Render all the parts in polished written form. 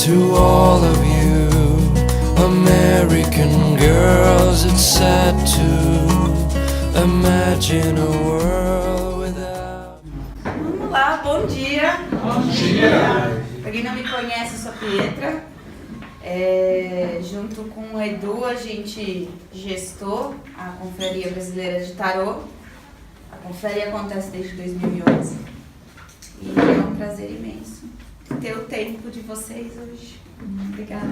To all of you American girls, it's sad to imagine a world without. Vamos lá, bom dia. Bom dia. Pra quem não me conhece, eu sou a Pietra. Junto com o Edu, a gente gestou a Confraria Brasileira de Tarô. A confraria acontece desde 2011. E é um prazer imenso ter o tempo de vocês hoje. Obrigada.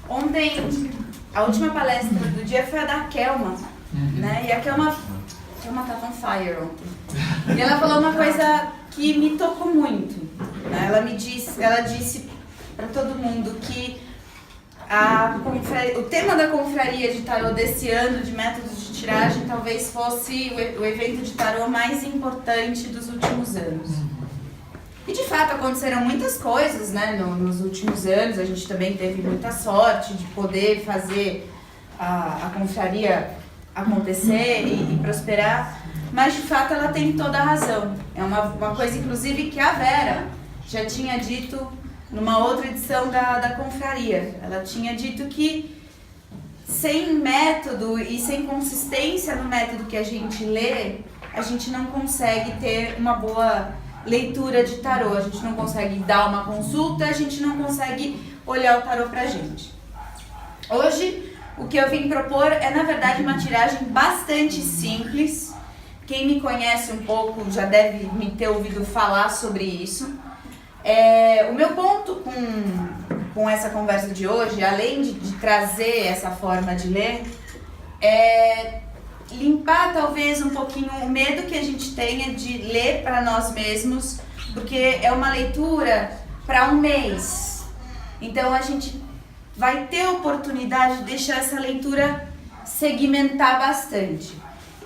Ontem, a última palestra do dia foi a da Kelma, né? E a Kelma tava on fire ontem. E ela falou uma coisa que me tocou muito, né? Ela disse para todo mundo que o tema da confraria de tarô desse ano, de métodos de tiragem, talvez fosse o evento de tarô mais importante dos últimos anos. E de fato aconteceram muitas coisas, né, nos últimos anos. A gente também teve muita sorte de poder fazer a confraria acontecer e prosperar, mas de fato ela tem toda a razão. É uma coisa inclusive que a Vera já tinha dito numa outra edição da confraria. Ela tinha dito que sem método e sem consistência no método que a gente lê, a gente não consegue ter uma boa leitura de tarô, a gente não consegue dar uma consulta, a gente não consegue olhar o tarô pra gente. Hoje, o que eu vim propor é, na verdade, uma tiragem bastante simples. Quem me conhece um pouco já deve me ter ouvido falar sobre isso. O meu ponto com essa conversa de hoje, além de trazer essa forma de ler, é limpar talvez um pouquinho o medo que a gente tenha de ler para nós mesmos, porque é uma leitura para um mês. Então a gente vai ter a oportunidade de deixar essa leitura segmentar bastante.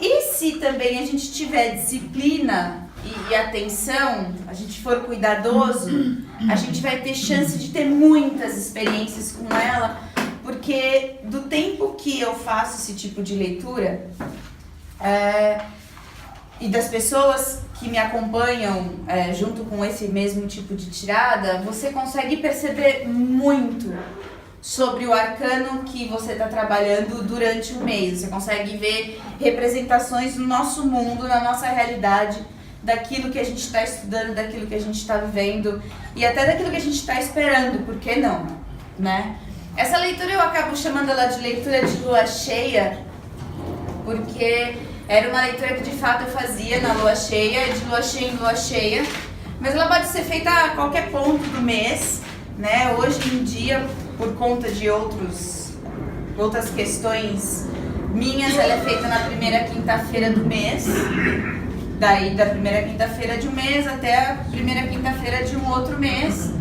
E se também a gente tiver disciplina e atenção, a gente for cuidadoso, a gente vai ter chance de ter muitas experiências com ela, porque do tempo que eu faço esse tipo de leitura, e das pessoas que me acompanham junto com esse mesmo tipo de tirada, você consegue perceber muito sobre o arcano que você está trabalhando durante o mês. Você consegue ver representações no nosso mundo, na nossa realidade, daquilo que a gente está estudando, daquilo que a gente está vivendo e até daquilo que a gente está esperando, por que não, né? Essa leitura eu acabo chamando ela de leitura de lua cheia, porque era uma leitura que de fato eu fazia na lua cheia, de lua cheia em lua cheia, mas ela pode ser feita a qualquer ponto do mês, né? Hoje em dia, por conta de outras questões minhas, ela é feita na primeira quinta-feira do mês, daí da primeira quinta-feira de um mês até a primeira quinta-feira de um outro mês.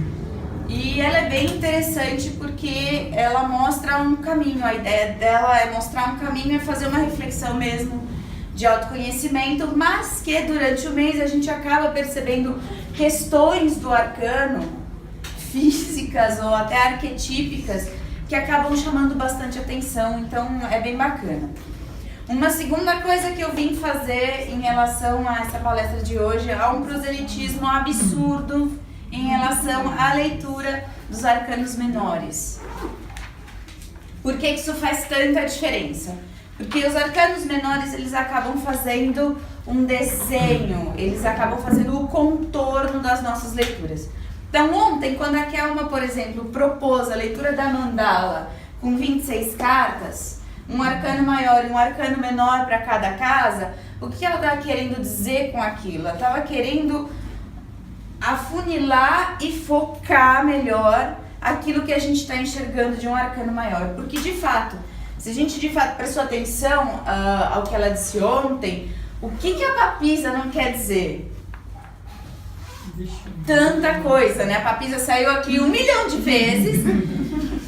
E ela é bem interessante porque ela mostra um caminho. A ideia dela é mostrar um caminho e fazer uma reflexão mesmo de autoconhecimento, mas que durante o mês a gente acaba percebendo questões do arcano, físicas ou até arquetípicas, que acabam chamando bastante atenção, então é bem bacana. Uma segunda coisa que eu vim fazer em relação a essa palestra de hoje é um proselitismo absurdo em relação à leitura dos arcanos menores. Por que isso faz tanta diferença? Porque os arcanos menores, eles acabam fazendo um desenho, eles acabam fazendo o contorno das nossas leituras. Então ontem, quando a Kelma, por exemplo, propôs a leitura da mandala com 26 cartas, um arcano maior e um arcano menor para cada casa, o que ela estava querendo dizer com aquilo? Ela estava querendo afunilar e focar melhor aquilo que a gente está enxergando de um arcano maior. Porque de fato, se a gente de fato prestou atenção ao que ela disse ontem, o que a papisa não quer dizer? Tanta coisa, né? A papisa saiu aqui 1 milhão de vezes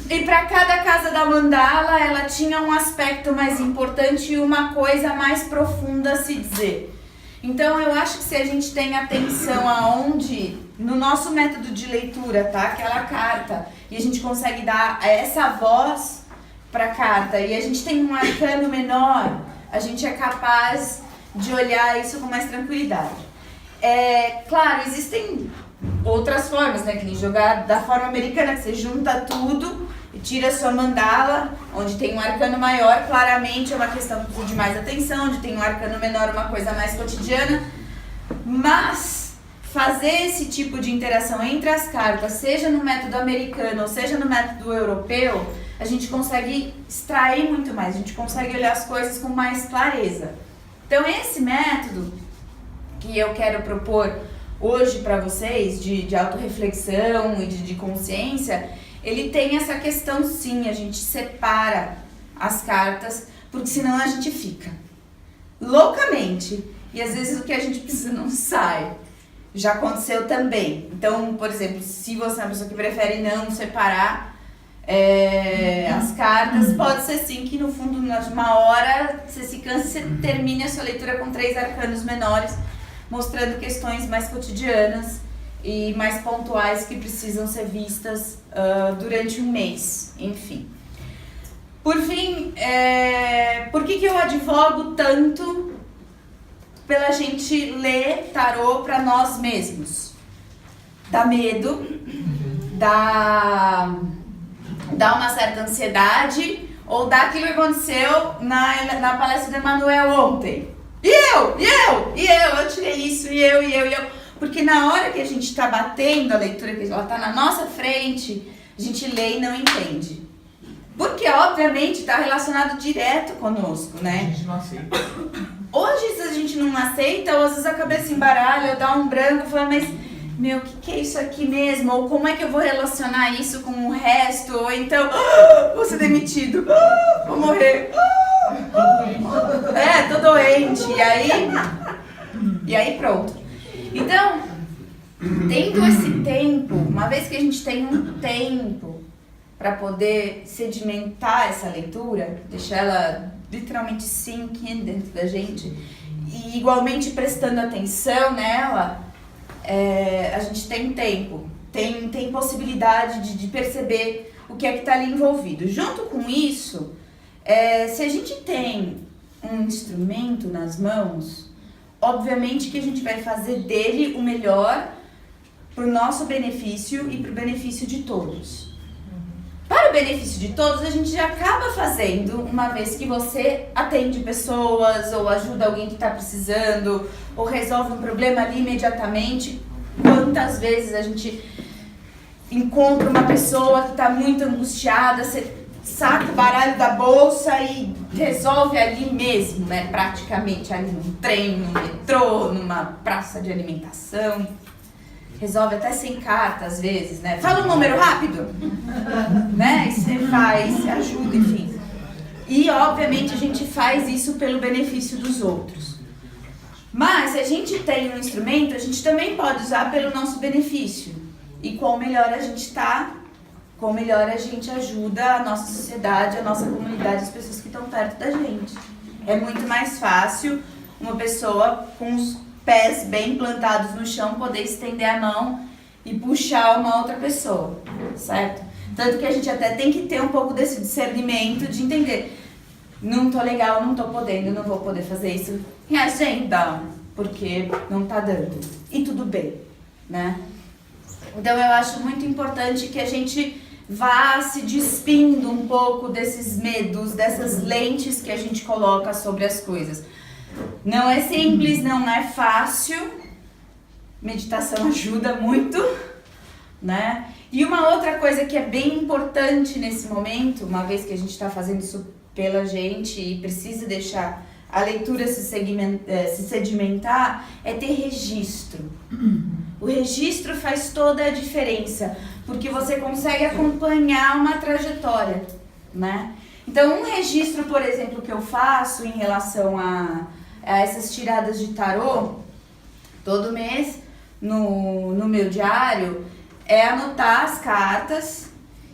e para cada casa da mandala ela tinha um aspecto mais importante e uma coisa mais profunda a se dizer. Então eu acho que se a gente tem atenção aonde, no nosso método de leitura, tá? Aquela carta, e a gente consegue dar essa voz para a carta, e a gente tem um arcano menor, a gente é capaz de olhar isso com mais tranquilidade. Claro, existem outras formas, né? Que nem jogar da forma americana, que você junta tudo e tira a sua mandala, onde tem um arcano maior, claramente é uma questão de mais atenção, onde tem um arcano menor, uma coisa mais cotidiana. Mas fazer esse tipo de interação entre as cartas, seja no método americano ou seja no método europeu, a gente consegue extrair muito mais, a gente consegue olhar as coisas com mais clareza. Então esse método que eu quero propor hoje para vocês, de autorreflexão e de consciência, ele tem essa questão sim, a gente separa as cartas, porque senão a gente fica loucamente, e às vezes o que a gente precisa não sai. Já aconteceu também. Então, por exemplo, se você é uma pessoa que prefere não separar as cartas, pode ser sim que no fundo, numa hora, você se cansa e você termine a sua leitura com 3 arcanos menores, mostrando questões mais cotidianas e mais pontuais que precisam ser vistas durante um mês, enfim. Por fim, por que eu advogo tanto pela gente ler tarô para nós mesmos? Dá medo, dá uma certa ansiedade, ou dá aquilo que aconteceu na palestra do Emanuel ontem. E eu tirei isso, e eu. Porque na hora que a gente está batendo a leitura, que ela está na nossa frente, a gente lê e não entende. Porque, obviamente, está relacionado direto conosco, né? A gente não aceita. Hoje, se a gente não aceita, ou às vezes a cabeça embaralha, ou dá um branco, fala, mas, meu, o que é isso aqui mesmo? Ou como é que eu vou relacionar isso com o resto? Ou então, vou ser demitido, vou morrer, tô doente, e aí pronto. Então, tendo esse tempo, uma vez que a gente tem um tempo para poder sedimentar essa leitura, deixar ela literalmente sink in dentro da gente, e igualmente prestando atenção nela, a gente tem tempo, tem possibilidade de perceber o que é que está ali envolvido. Junto com isso, se a gente tem um instrumento nas mãos, obviamente que a gente vai fazer dele o melhor para o nosso benefício e para o benefício de todos. Para o benefício de todos, a gente já acaba fazendo, uma vez que você atende pessoas, ou ajuda alguém que está precisando, ou resolve um problema ali imediatamente. Quantas vezes a gente encontra uma pessoa que está muito angustiada, você saca o baralho da bolsa e resolve ali mesmo, né? Praticamente ali num trem, no metrô, numa praça de alimentação. Resolve até sem carta, às vezes, né? Fala um número rápido, né? E você faz, ajuda, enfim. E, obviamente, a gente faz isso pelo benefício dos outros. Mas, se a gente tem um instrumento, a gente também pode usar pelo nosso benefício. E qual melhor a gente está, qual melhor a gente ajuda a nossa sociedade, a nossa comunidade, as pessoas que estão perto da gente. É muito mais fácil uma pessoa com os pés bem plantados no chão poder estender a mão e puxar uma outra pessoa, certo? Tanto que a gente até tem que ter um pouco desse discernimento de entender, não tô legal, não tô podendo, não vou poder fazer isso em agenda, porque não tá dando. E tudo bem, né? Então eu acho muito importante que a gente vá se despindo um pouco desses medos, dessas lentes que a gente coloca sobre as coisas. Não é simples, não é fácil. Meditação ajuda muito, né? E uma outra coisa que é bem importante nesse momento, uma vez que a gente está fazendo isso pela gente e precisa deixar a leitura se sedimentar, é ter registro. O registro faz toda a diferença, porque você consegue acompanhar uma trajetória, né? Então, um registro, por exemplo, que eu faço em relação a essas tiradas de tarô, todo mês, no meu diário, é anotar as cartas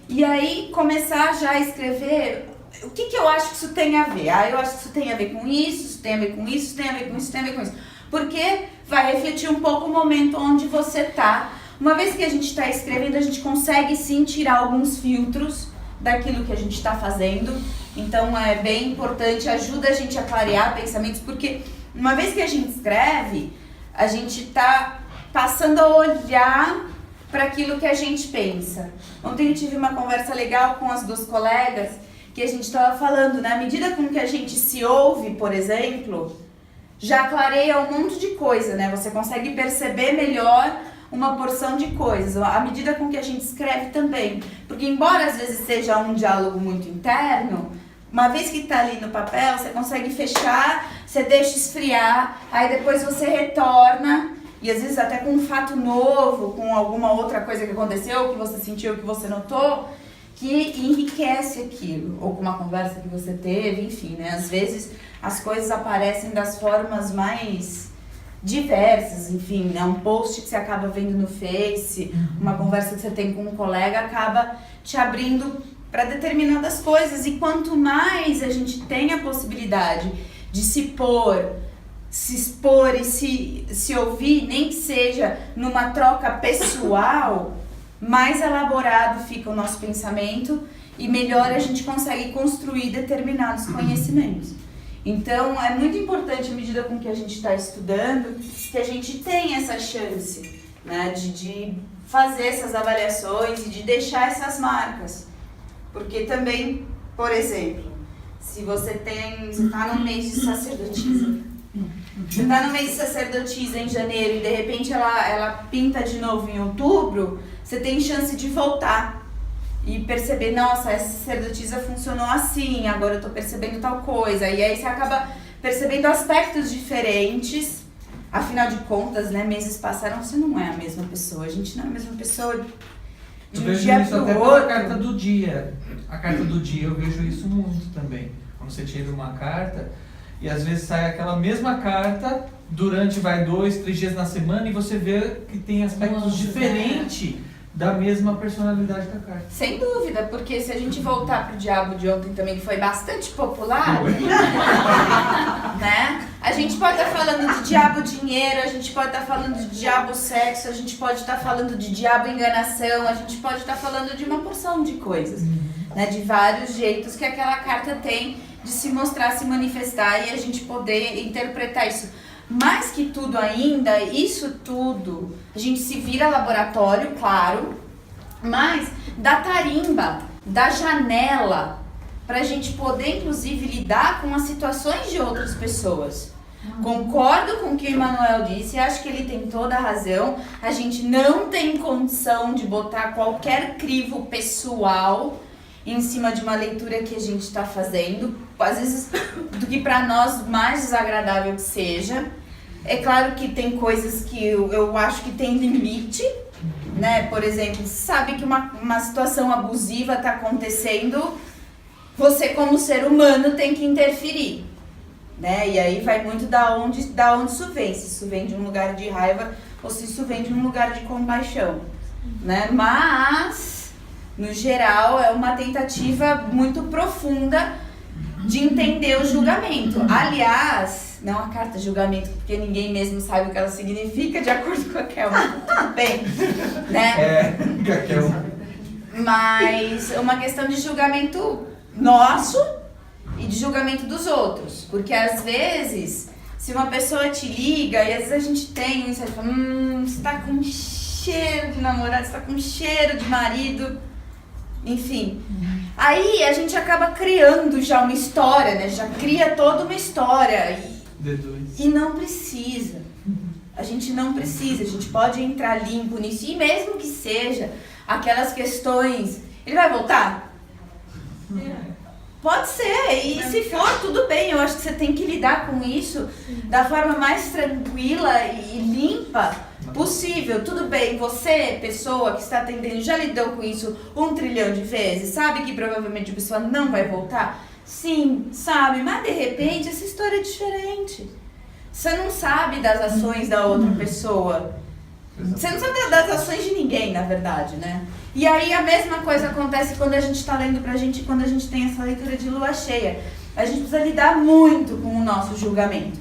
e aí começar já a escrever o que eu acho que isso tem a ver. Eu acho que isso tem a ver com isso, isso tem a ver com isso, isso tem a ver com isso, isso tem a ver com isso. Porque vai refletir um pouco o momento onde você tá. Uma vez que a gente está escrevendo, a gente consegue sim tirar alguns filtros daquilo que a gente está fazendo. Então é bem importante, ajuda a gente a clarear pensamentos, porque uma vez que a gente escreve, a gente está passando a olhar para aquilo que a gente pensa. Ontem eu tive uma conversa legal com as duas colegas, que a gente estava falando, na medida com que a gente se ouve, por exemplo, já clareia um monte de coisa, né? Você consegue perceber melhor uma porção de coisas, à medida com que a gente escreve também. Porque embora às vezes seja um diálogo muito interno, uma vez que está ali no papel, você consegue fechar, você deixa esfriar, aí depois você retorna, e às vezes até com um fato novo, com alguma outra coisa que aconteceu, que você sentiu, que você notou, que enriquece aquilo, ou com uma conversa que você teve, enfim, né? Às vezes as coisas aparecem das formas mais diversas, enfim, né? Um post que você acaba vendo no Face, uma conversa que você tem com um colega acaba te abrindo para determinadas coisas, e quanto mais a gente tem a possibilidade de se pôr, se expor e se ouvir, nem que seja numa troca pessoal, mais elaborado fica o nosso pensamento e melhor a gente consegue construir determinados conhecimentos. Então, é muito importante, à medida com que a gente está estudando, que a gente tenha essa chance, né, de fazer essas avaliações e de deixar essas marcas. Porque também, por exemplo, se você está no mês de sacerdotisa, você está no mês de sacerdotisa em janeiro e de repente ela pinta de novo em outubro, você tem chance de voltar e perceber, nossa, essa sacerdotisa funcionou assim, agora eu tô percebendo tal coisa. E aí você acaba percebendo aspectos diferentes. Afinal de contas, né, meses passaram, você não é a mesma pessoa. A gente não é a mesma pessoa de um dia pro outro. Pela carta do dia. A carta do dia eu vejo isso muito também. Quando você tira uma carta e às vezes sai aquela mesma carta durante 2, 3 dias na semana e você vê que tem aspectos diferentes da mesma personalidade da carta. Sem dúvida, porque se a gente voltar pro Diabo de ontem também, que foi bastante popular, né? A gente pode estar falando de diabo dinheiro, a gente pode estar falando de diabo sexo, a gente pode estar falando de diabo enganação, a gente pode estar falando de uma porção de coisas, né? De vários jeitos que aquela carta tem de se mostrar, se manifestar e a gente poder interpretar isso. Mais que tudo ainda, isso tudo, a gente se vira laboratório, claro, mas da tarimba, da janela, pra gente poder, inclusive, lidar com as situações de outras pessoas. Concordo com o que o Emanuel disse, acho que ele tem toda a razão. A gente não tem condição de botar qualquer crivo pessoal em cima de uma leitura que a gente está fazendo, às vezes do que para nós mais desagradável que seja. É claro que tem coisas que eu acho que tem limite, né? Por exemplo, sabe que uma situação abusiva está acontecendo, você como ser humano tem que interferir, né? E aí vai muito da onde isso vem, se isso vem de um lugar de raiva ou se isso vem de um lugar de compaixão, né? Mas, no geral, é uma tentativa muito profunda de entender o julgamento. Aliás, não a carta de julgamento, porque ninguém mesmo sabe o que ela significa, de acordo com a Kelma. Tudo bem, né? Mas é uma questão de julgamento nosso e de julgamento dos outros. Porque às vezes, se uma pessoa te liga, e às vezes a gente tem isso, você fala, você tá com cheiro de namorado, você tá com cheiro de marido, enfim. Aí a gente acaba criando já uma história, né? Já cria toda uma história. E não precisa. A gente não precisa, a gente pode entrar limpo nisso. E mesmo que seja aquelas questões, ele vai voltar? Pode ser, e se for, tudo bem. Eu acho que você tem que lidar com isso da forma mais tranquila e limpa possível. Tudo bem, você, pessoa que está atendendo, já lidou com isso 1 trilhão de vezes? Sabe que provavelmente a pessoa não vai voltar? Sim, sabe, mas de repente essa história é diferente. Você não sabe das ações da outra pessoa. Você não sabe das ações de ninguém, na verdade, né? E aí a mesma coisa acontece quando a gente está lendo pra gente, quando a gente tem essa leitura de lua cheia. A gente precisa lidar muito com o nosso julgamento.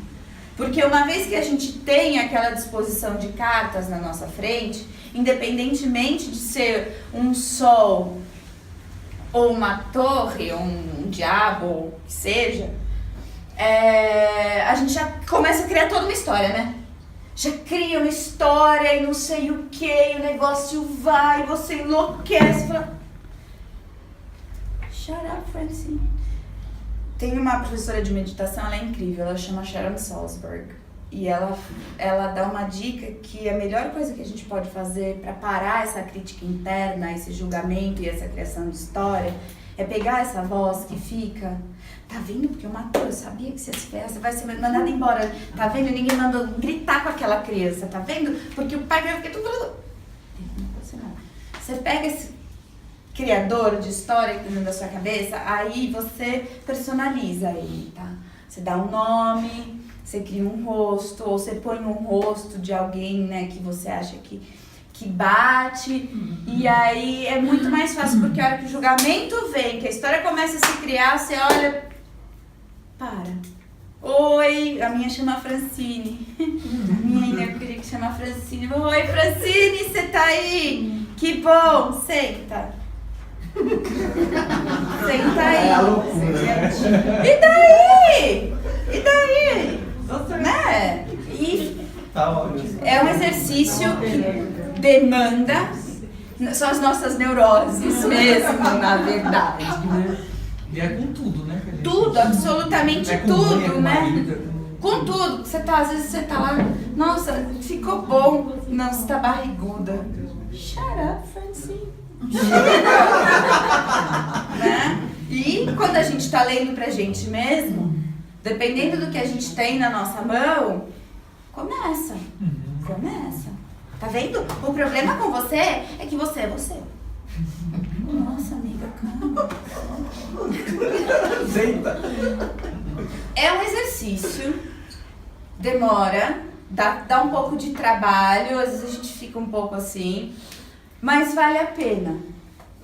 Porque uma vez que a gente tem aquela disposição de cartas na nossa frente, independentemente de ser um sol ou uma torre, ou um diabo, ou o que seja, a gente já começa a criar toda uma história, né? já cria uma história e não sei o que, o negócio vai, você enlouquece, fala... Shut up, Francine. Tem uma professora de meditação, ela é incrível, ela chama Sharon Salzberg. E ela dá uma dica que a melhor coisa que a gente pode fazer para parar essa crítica interna, esse julgamento e essa criação de história, é pegar essa voz que fica... Tá vendo? Porque eu matei, eu sabia que você se ferra, você vai ser mandado embora. Tá vendo? Ninguém mandou gritar com aquela criança, tá vendo? Porque o pai vai ficar tudo... Você pega esse criador de história que tá dentro da sua cabeça, aí você personaliza ele, tá? Você dá um nome, você cria um rosto, ou você põe um rosto de alguém, né, que você acha que bate, e aí é muito mais fácil, porque a hora que o julgamento vem, que a história começa a se criar, você olha... Para. Oi, a minha chama Francine. A minha inner critic chama Francine. Oi, Francine, você tá aí? Que bom, senta. Senta aí. É a loucura. E daí? E daí? Né? E Tá ótimo. é um exercício que demanda, são as nossas neuroses mesmo, na verdade, né? E é com tudo, né? que a gente- Tudo, absolutamente É com tudo, mãe, é com né? marido, é com- Com tudo. Você tá, às vezes você tá lá, nossa, ficou bom. Não, você tá barriguda. Shut up, Francine. Né? E quando a gente tá lendo pra gente mesmo, dependendo do que a gente tem na nossa mão, começa. Começa. Tá vendo? O problema com você é que você é você. Nossa, amiga, calma. Senta. É um exercício, demora, dá um pouco de trabalho, às vezes a gente fica um pouco assim, mas vale a pena,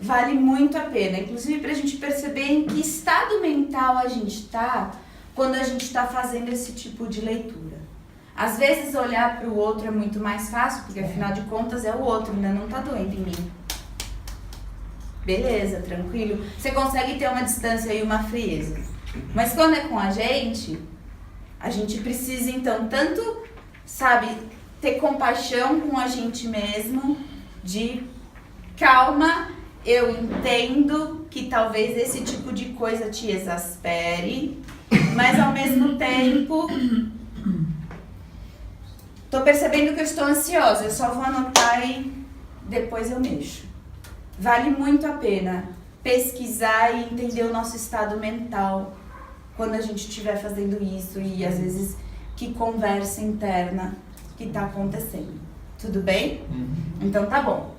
vale muito a pena, inclusive pra gente perceber em que estado mental a gente tá quando a gente tá fazendo esse tipo de leitura. Às vezes olhar pro outro é muito mais fácil, porque afinal de contas é o outro, né? Não tá doendo em mim. Beleza, tranquilo. Você consegue ter uma distância e uma frieza. Mas quando é com a gente precisa então tanto, sabe, ter compaixão com a gente mesmo, de calma, eu entendo que talvez esse tipo de coisa te exaspere, mas ao mesmo tempo, tô percebendo que eu estou ansiosa, eu só vou anotar e depois eu mexo. Vale muito a pena pesquisar e entender o nosso estado mental quando a gente estiver fazendo isso e às vezes que conversa interna que tá acontecendo. Tudo bem? Então tá bom.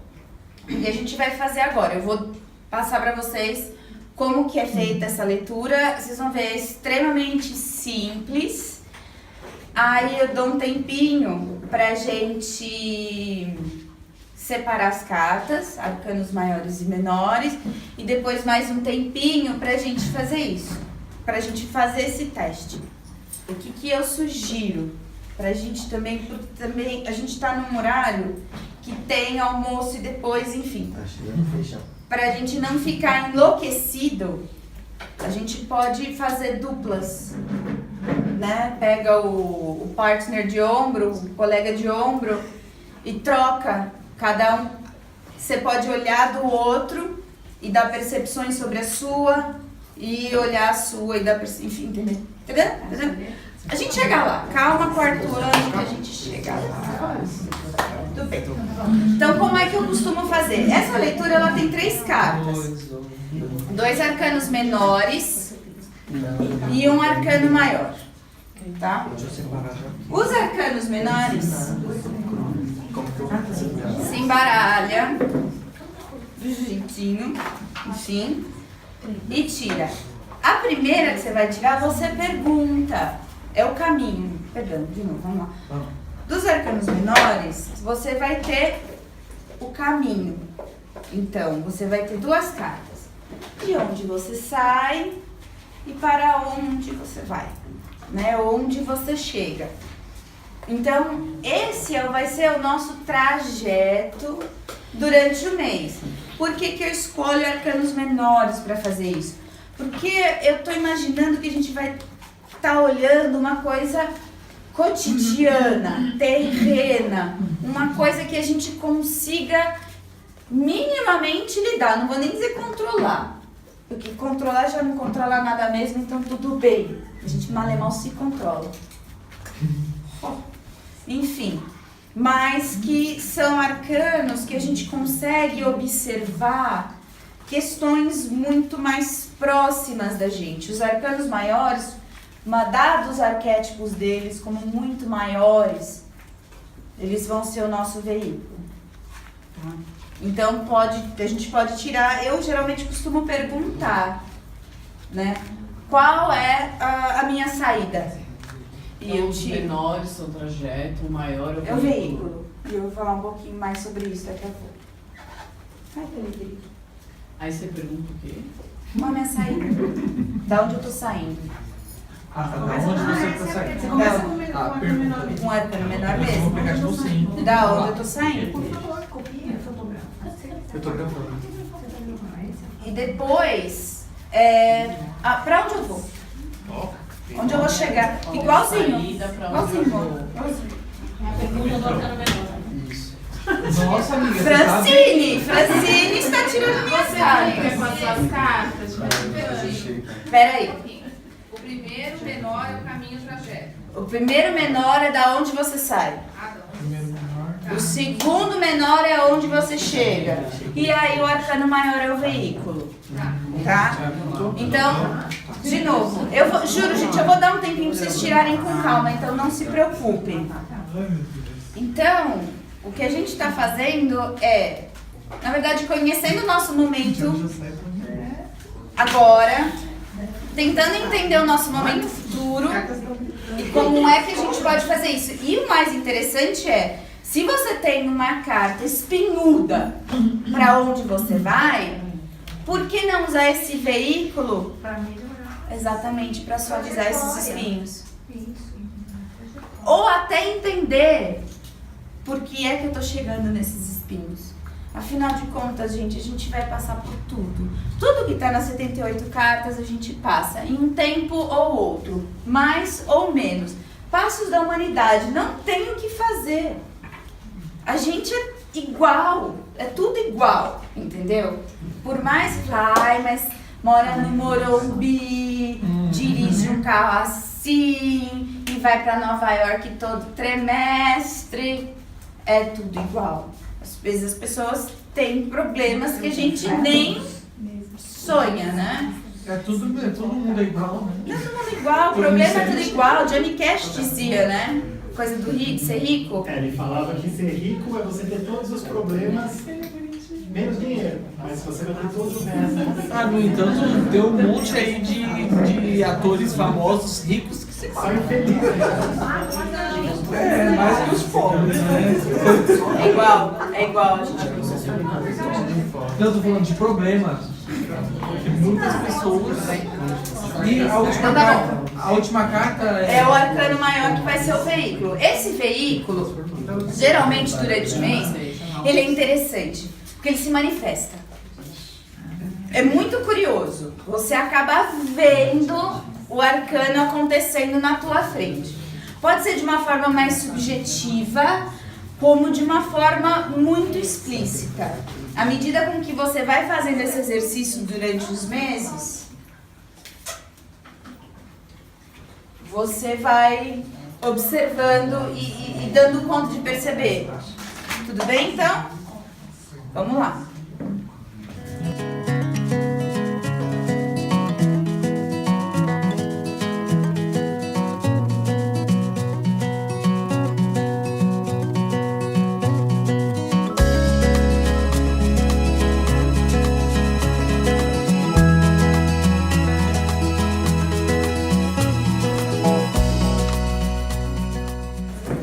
O que a gente vai fazer agora? Eu vou passar para vocês como que é feita essa leitura. Vocês vão ver, é extremamente simples. Aí eu dou um tempinho pra gente separar as cartas, arcanos maiores e menores, e depois mais um tempinho pra gente fazer isso, pra gente fazer esse teste. O que eu sugiro pra gente também, porque também a gente tá num horário que tem almoço e depois, enfim, Tá chegando a fechar. pra gente não ficar enlouquecido, a gente pode fazer duplas, né? Pega o partner de ombro, o colega de ombro e troca. Cada um, você pode olhar do outro e dar percepções sobre a sua e olhar a sua e dar percepções, enfim, entendeu? Entendeu? A gente chega lá, calma, quarto ano que a gente chega lá. Tudo bem. Então, como é que eu costumo fazer? Essa leitura, ela tem 3 cartas. 2 arcanos menores e um arcano maior, tá? Deixa eu separar já. Os arcanos menores Como que eu vou fazer? se embaralha do jeitinho, enfim, e tira. A primeira que você vai tirar, você pergunta, é o caminho. Perdão, de novo, vamos lá. Vamos. Dos arcanos menores, você vai ter o caminho. Então, você vai ter 2 cartas. De onde você sai e para onde você vai, né? Onde você chega. Então, esse vai ser o nosso trajeto durante o mês. Por que eu escolho arcanos menores para fazer isso? Porque eu tô imaginando que a gente vai estar olhando uma coisa cotidiana, terrena, uma coisa que a gente consiga minimamente lidar, não vou nem dizer controlar, porque controlar já não controla nada mesmo, então tudo bem, a gente mal e mal se controla. Enfim, mas que são arcanos que a gente consegue observar questões muito mais próximas da gente. Os arcanos maiores, dados os arquétipos deles como muito maiores, eles vão ser o nosso veículo. Tá? Então a gente pode tirar, eu geralmente costumo perguntar, né? Qual é a minha saída? E Então, eu os tiro. menores, o trajeto, o maior É o veículo. E eu vou falar um pouquinho mais sobre isso daqui a pouco. Ai, Felipe. Aí você pergunta o quê? Qual é a minha saída? Da onde eu tô saindo? Ah, tá. Da onde você está saindo? Você Começa Não. com o pergunta. menor. Um arcano menor Eu vou mesmo? pegar de sim. Da onde eu tô saindo? Por favor, copia, fotografa. Eu tô gravando. E depois, pra onde eu vou? Onde eu vou chegar? Qual a Igualzinho. saída pra onde Igualzinho. eu vou? Igualzinho. Pergunta do arcano menor. Isso. Nossa, amiga, Francine está tirando minhas Você cartas. liga com as suas cartas, mas Peraí. o primeiro menor é o caminho trajeto. O primeiro menor é da onde você sai. Ah, não. Primeiro menor. O segundo menor é onde você chega. E aí o arcano maior é o veículo. Tá? Então, de novo, juro, gente, eu vou dar um tempinho pra vocês tirarem com calma, então não se preocupem. Então, o que a gente está fazendo é, na verdade, conhecendo o nosso momento agora, tentando entender o nosso momento futuro e como é que a gente pode fazer isso. E o mais interessante é, se você tem uma carta espinhuda para onde você vai, por que não usar esse veículo exatamente para suavizar esses espinhos? Ou até entender por que é que eu tô chegando nesses espinhos. Afinal de contas, gente, a gente vai passar por tudo. Tudo que tá nas 78 cartas a gente passa em um tempo ou outro, mais ou menos. Passos da humanidade, não tem o que fazer. A gente é igual, é tudo igual, entendeu? Por mais que ai, mas mora no Morumbi, dirige um carro assim e vai para Nova York todo trimestre, é tudo igual. Às vezes as pessoas têm problemas que a gente nem sonha, né? Todo mundo é igual, né? Não é todo mundo igual, o problema é tudo igual. Johnny Cash dizia, né? Coisa do rico, ser rico. Ele falava que ser rico é você ter todos os problemas, menos dinheiro. Mas você vai ter todos os restos. Ah, no entanto, tem um monte aí de atores famosos, ricos, que se Só infeliz. É, mais que os pobres, né? É igual, a gente. Não, eu tô falando de problemas. Que muitas pessoas. E a última carta É o arcano maior que vai ser o veículo. Esse veículo, geralmente durante o mês, ele é interessante, porque ele se manifesta. É muito curioso. Você acaba vendo o arcano acontecendo na tua frente. Pode ser de uma forma mais subjetiva, como de uma forma muito explícita. À medida com que você vai fazendo esse exercício durante os meses, você vai observando e dando conta de perceber. Tudo bem, então? Vamos lá.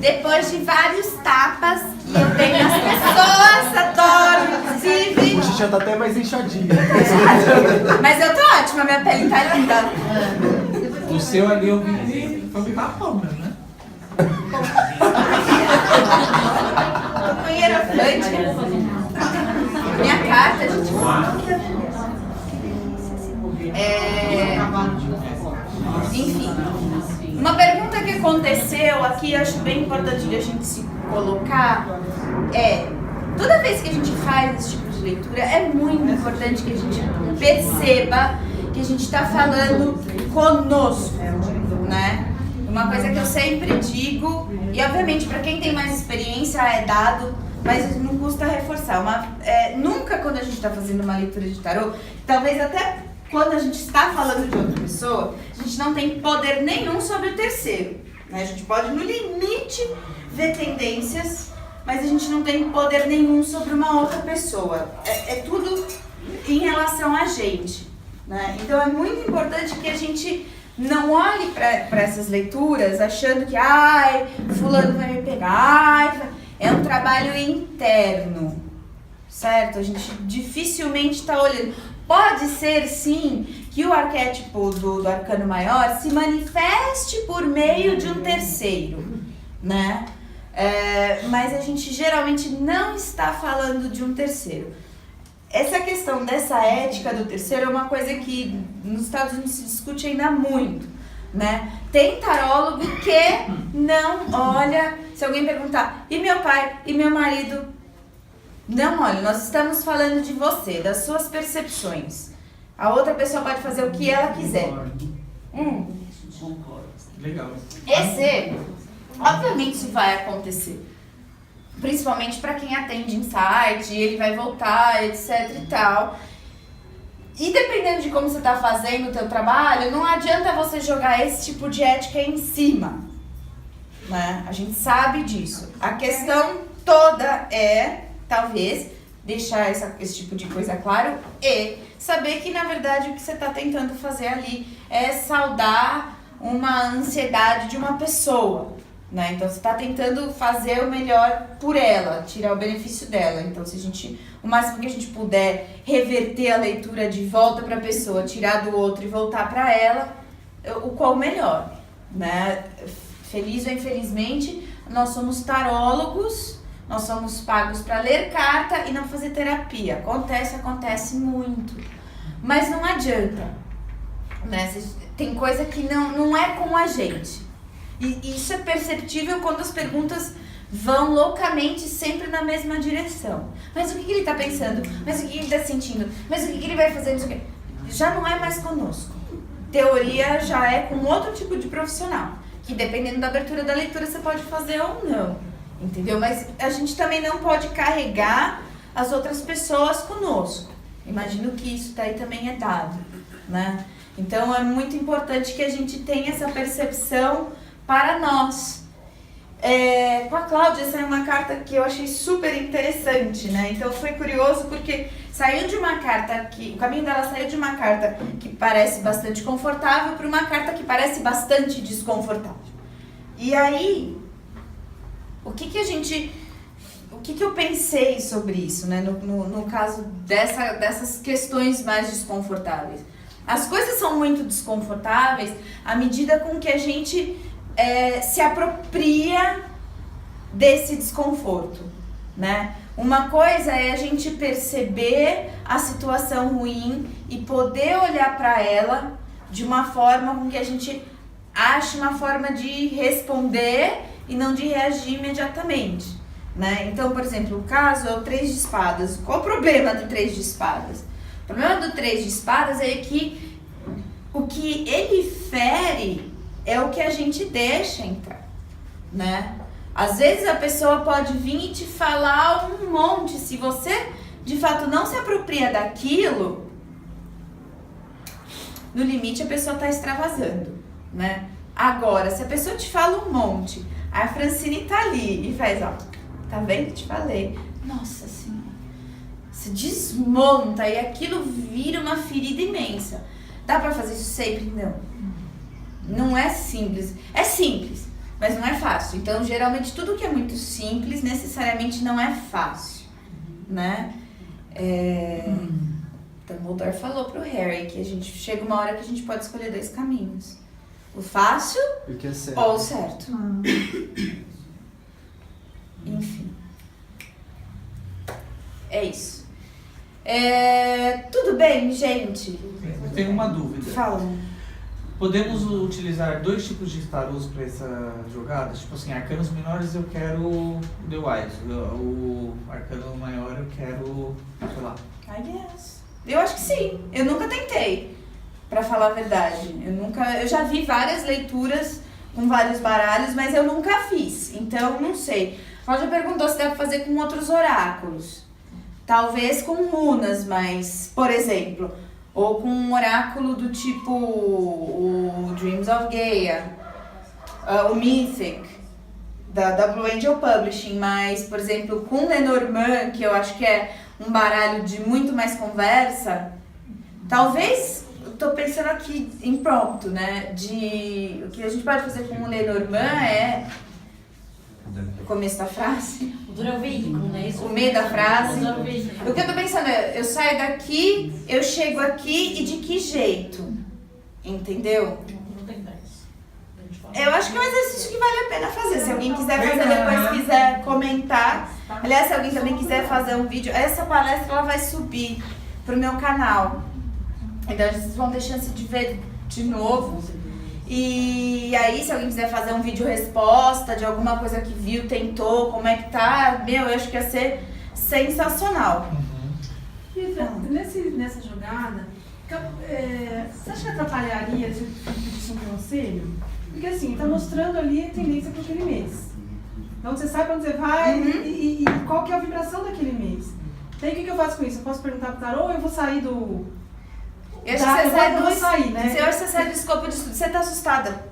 Depois de vários tapas, e eu tenho as pessoas, adoro, inclusive. Hoje já tá até mais inchadinha. Mas eu tô ótima, minha pele tá linda. O seu ali eu vi foi me tapando, né? Tô com hierofante. Minha carta, gente. Enfim, uma pergunta que aconteceu aqui, eu acho bem importante de a gente se colocar, toda vez que a gente faz esse tipo de leitura, é muito importante que a gente perceba que a gente está falando conosco, né? Uma coisa que eu sempre digo, e obviamente para quem tem mais experiência é dado, mas não custa reforçar. Nunca quando a gente está fazendo uma leitura de tarô, talvez até quando a gente está falando de outra pessoa, a gente não tem poder nenhum sobre o terceiro, né? A gente pode, no limite, ver tendências, mas a gente não tem poder nenhum sobre uma outra pessoa. É tudo em relação a gente, né? Então é muito importante que a gente não olhe para essas leituras achando que fulano vai me pegar, é um trabalho interno, certo? A gente dificilmente está olhando. Pode ser, sim, que o arquétipo do arcano maior se manifeste por meio de um terceiro, né? Mas a gente geralmente não está falando de um terceiro. Essa questão dessa ética do terceiro é uma coisa que nos Estados Unidos se discute ainda muito, né? Tem tarólogo que não olha, se alguém perguntar, e meu pai, e meu marido? Não, olha, nós estamos falando de você, das suas percepções. A outra pessoa pode fazer o que ela quiser. Legal. Obviamente isso vai acontecer. Principalmente para quem atende insight, ele vai voltar, etc e tal. E dependendo de como você está fazendo o teu trabalho, não adianta você jogar esse tipo de ética em cima, né? A gente sabe disso. A questão toda é, talvez, deixar esse tipo de coisa claro e saber que, na verdade, o que você está tentando fazer ali é saldar uma ansiedade de uma pessoa, né? Então, você está tentando fazer o melhor por ela, tirar o benefício dela. Então, se a gente, o máximo que a gente puder reverter a leitura de volta para a pessoa, tirar do outro e voltar para ela, o qual melhor, né? Feliz ou infelizmente, nós somos tarólogos, nós somos pagos para ler carta e não fazer terapia. Acontece muito. Mas não adianta, né? Tem coisa que não é com a gente. E isso é perceptível quando as perguntas vão loucamente sempre na mesma direção. Mas o que ele está pensando? Mas o que ele está sentindo? Mas o que ele vai fazer? Isso aqui? Já não é mais conosco. Teoria já é com outro tipo de profissional. Que dependendo da abertura da leitura você pode fazer ou não. Entendeu? Mas a gente também não pode carregar as outras pessoas conosco. Imagino que isso daí também é dado, né? Então é muito importante que a gente tenha essa percepção para nós. Com a Cláudia saiu uma carta que eu achei super interessante, né? Então foi curioso porque saiu de uma carta que... O caminho dela saiu de uma carta que parece bastante confortável para uma carta que parece bastante desconfortável. E aí, o que eu pensei sobre isso, né? No caso dessas questões mais desconfortáveis. As coisas são muito desconfortáveis à medida com que a gente se apropria desse desconforto, né? Uma coisa é a gente perceber a situação ruim e poder olhar para ela de uma forma com que a gente ache uma forma de responder e não de reagir imediatamente, né? Então, por exemplo, o caso é o 3 de espadas. Qual o problema do 3 de espadas? O problema do 3 de espadas é que o que ele fere é o que a gente deixa entrar, né? Às vezes a pessoa pode vir e te falar um monte. Se você, de fato, não se apropria daquilo, no limite a pessoa está extravasando, né? Agora, se a pessoa te fala um monte, a Francine tá ali e faz, ó, tá vendo? Te falei. Nossa Senhora. Se desmonta e aquilo vira uma ferida imensa. Dá pra fazer isso sempre? Não. Não é simples. É simples, mas não é fácil. Então, geralmente, tudo que é muito simples, necessariamente não é fácil, né? Dumbledore falou pro Harry que a gente chega uma hora que a gente pode escolher 2 caminhos. O fácil ou o certo. Enfim. É isso. Tudo bem, gente? Eu tenho uma dúvida. Fala. Podemos utilizar 2 tipos de tarôs para essa jogada? Tipo assim, arcanos menores eu quero The Wise, o arcano maior eu quero, sei lá. I guess. Eu acho que sim. Eu nunca tentei, pra falar a verdade. Eu já vi várias leituras com vários baralhos, mas eu nunca fiz. Então, não sei. Roger perguntou se dá pra fazer com outros oráculos. Talvez com runas, mas, por exemplo, ou com um oráculo do tipo o Dreams of Gaia, o Mythic, da Blue Angel Publishing, mas, por exemplo, com Lenormand, que eu acho que é um baralho de muito mais conversa, talvez, eu tô pensando aqui impromptu, né, o que a gente pode fazer com o Lenormand é o começo da frase, O duro é o veículo, né? Isso o meio da frase. O duro é o veículo. O que eu tô pensando é, eu saio daqui, eu chego aqui e de que jeito? Entendeu? Não tem 10. A gente fala. Eu acho que é um exercício que vale a pena fazer. Se alguém quiser fazer depois, quiser comentar. Aliás, se alguém também quiser fazer um vídeo, essa palestra ela vai subir pro meu canal. Então vocês vão ter chance de ver de novo. E aí, se alguém quiser fazer um vídeo resposta de alguma coisa que viu, tentou, como é que tá, eu acho que ia ser sensacional. Rita, nessa jogada, você acha que atrapalharia se eu pedisse um conselho? Porque assim, tá mostrando ali a tendência para aquele mês. Então você sabe pra onde você vai e qual que é a vibração daquele mês. Então o que eu faço com isso? Eu posso perguntar pro tarô ou eu vou sair do... Eu acho que eu vou sair, né? eu acho que você sai do escopo de estudo. Você tá assustada.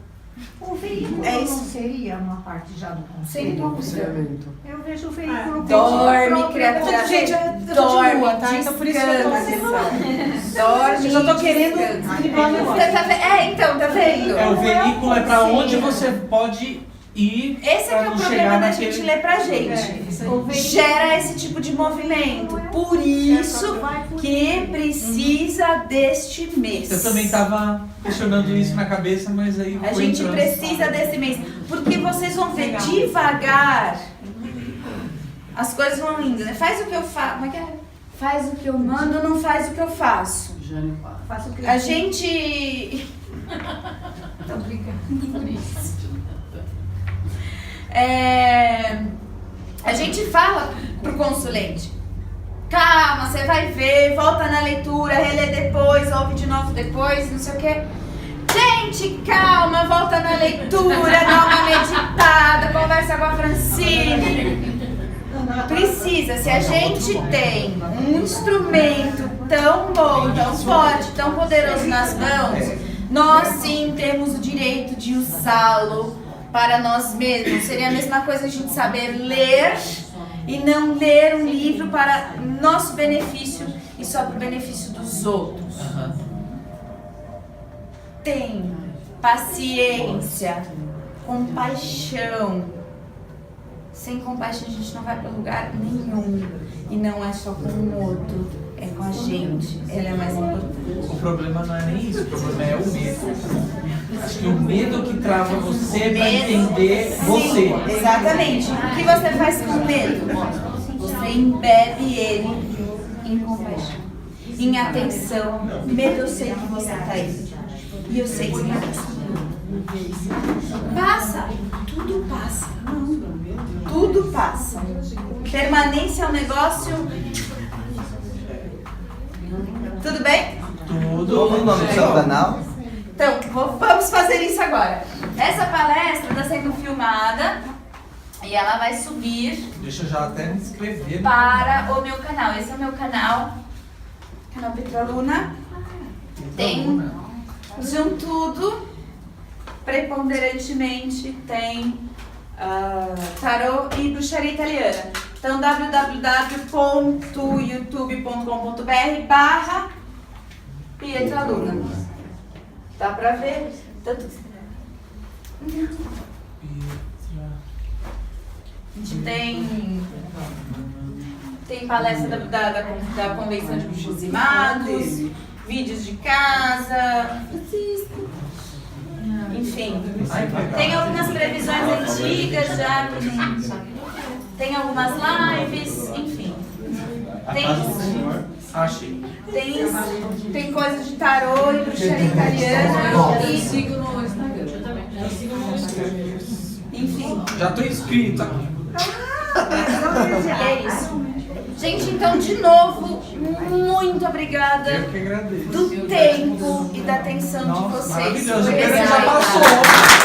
O veículo É isso. não seria uma parte já do Sem conselho? dúvida. Eu vejo o veículo... Dorme, criatura. Gente, eu tô de Dorme, lua, tá? Então por isso que eu tô descansa. Dorme, Eu já tô querendo descansa. driblar o negócio. Você tá então, tá vendo? O veículo é para onde você pode ir. Esse é que é pra o não problema chegar da gente naquele- ler pra gente. Gera esse tipo de movimento. Por isso que precisa deste mês. Eu também tava questionando isso na cabeça, mas aí A foi gente entrando. precisa desse mês. Porque vocês vão ver devagar. As coisas vão indo, né? Faz o que eu faço. Como é que é? Faz o que eu mando, não faz o que eu faço. Jânio para. Faço o que A gente. Tô brincando por isso. A gente fala pro consulente: calma, você vai ver, volta na leitura, relê depois, ouve de novo depois, não sei o quê. Gente, calma, volta na leitura, dá uma meditada, conversa com a Francine. Precisa, se a gente tem um instrumento tão bom, tão forte, tão poderoso nas mãos, nós sim temos o direito de usá-lo para nós mesmos. Seria a mesma coisa a gente saber ler e não ler um livro para nosso benefício e só para o benefício dos outros. Tem paciência, compaixão. Sem compaixão a gente não vai para lugar nenhum. E não é só com o outro, é com a gente. Ela é mais importante. O problema não é nem isso, o problema é o medo. Acho que o medo que trava você pra entender você. Sim, exatamente. O que você faz com o medo? Você embebe ele em compaixão, em atenção. Medo, eu sei que você tá aí. E eu sei que você tá passando. Passa. Tudo passa. Tudo passa. Permanência é um negócio. Tudo bem? Tudo. Qual o nome do seu canal? Então, vamos fazer isso agora. Essa palestra está sendo filmada e ela vai subir Deixa eu já até me inscrever. para o meu canal. Esse é o meu canal, canal Petroluna. Tem de um tudo, preponderantemente tem tarô e bruxaria italiana. Então, www.youtube.com.br/Pietraluna. Dá pra ver? Tanto... A gente tem palestra da Convenção de Bruxos e Magos, vídeos de casa, enfim. Tem algumas previsões antigas já, tem algumas lives, enfim. Tem Achei. Tem coisa de tarô e bruxaria italiana Eu e, sigo no Instagram. Eu também. Eu sigo no Instagram. enfim. Já tô inscrito aqui. É isso. Gente, então, de novo, muito obrigada Eu que agradeço. do tempo e da atenção de Nossa, vocês. maravilhoso. Foi Pena que já legal. passou.